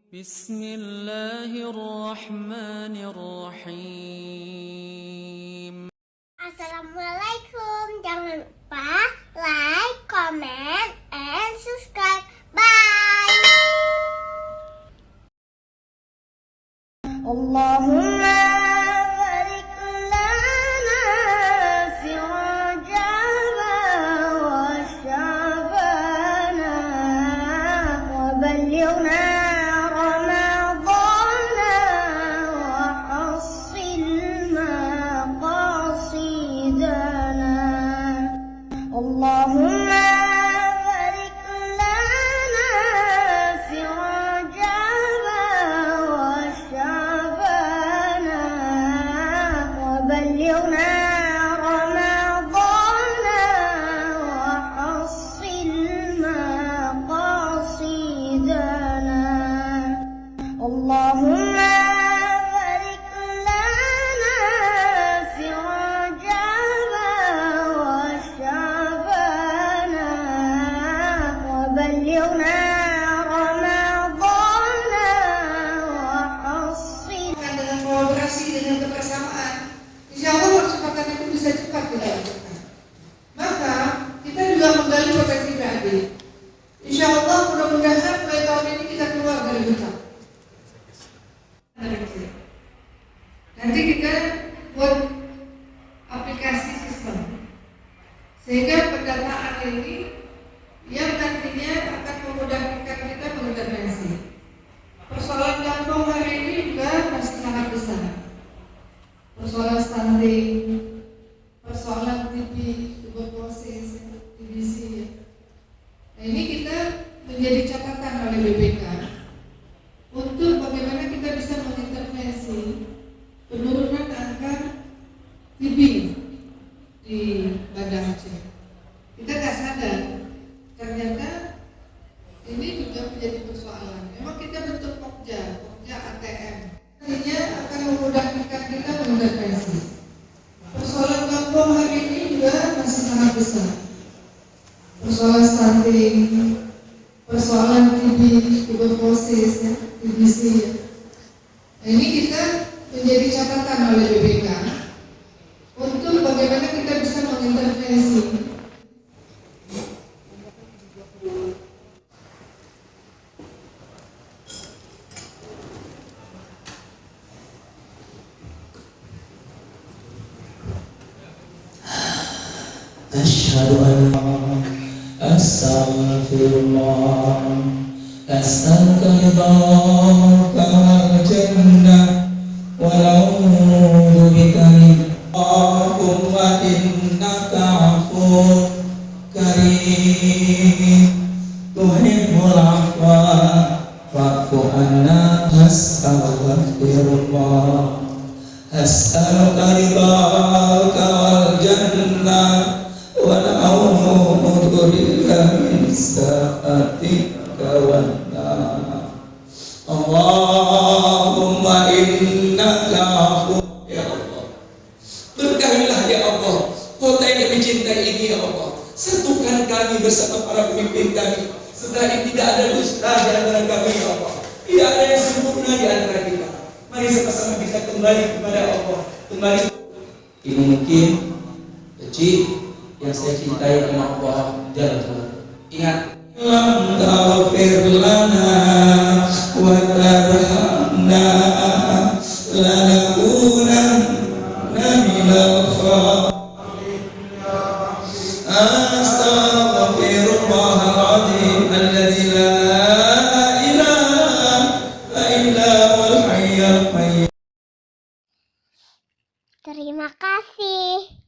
Bismillahirrahmanirrahim. Assalamualaikum. Jangan lupa like, comment, and subscribe. Bye. Allahumma barik lana fi Rajab wa Sya'ban wa ballighna اللهم بارك لنا في رجب وشعبان وبلغنا رمضان وحصل مقاصدنا اللهم بارك لنا في رجب وشعبان وبلغنا رمضان وحصل. Dengan kolaborasi dengan kebersamaan, insya Allah percepatan itu bisa cepat dilakukan. Maka kita juga menggali potensi adik. Insya Allah mudah-mudahan mulai tahun ini kita keluar dari hutang. Nanti kita buat aplikasi sistem sehingga pendataan ini yang nantinya akan memudahkan kita mengintervensi. Persoalan kampung hari ini juga masih sangat besar. Persoalan stunting, persoalan TB, tuberkulosis, TBC. Nah, ini kita menjadi catatan oleh BPK untuk bagaimana kita bisa mengintervensi penurunan angka TB di Banda Aceh. Kita nggak sadar, ternyata ini juga menjadi persoalan. Memang kita bentuk Pokja ATM. Artinya akan memudahkan kita mengintervensi. Persoalan kampung hari ini juga masih sangat besar. Persoalan stunting, persoalan TB, tuberkulosis, TBC. Nah, ini kita menjadi catatan oleh BPK untuk bagaimana kita bisa mengintervensi. Asyhadu an astaghfirullah as'aluka ridhaka wal jannah wa a'udzu bika min Allahumma innaka 'afuwwun karim tuhibbul 'afwa fa'fu anna astaghfirullah as'aluka ridhaka wal jannah wa a'udzu bika min sakhatika wan nar. Allahumma innaka 'afuwwun. Ya Allah, berkahilah ya Allah kota yang dicintai ini ya Allah. Satukan kami bersama para pemimpin kami. Setelah ini tidak ada dusta di antara kami ya Allah. Tidak ada yang sempurna di antara kita. Mari sama-sama kita kembali kepada Allah. Kembali. Ini mungkin kecil yang saya cintai karena Allah Jalla. Ingat, lam taghfir lana wa tarhamna lanakunanna minal khasirin. Astaghfirullahaladzim alladzi la ilaha illa huwal hayyul qayyum. Terima kasih.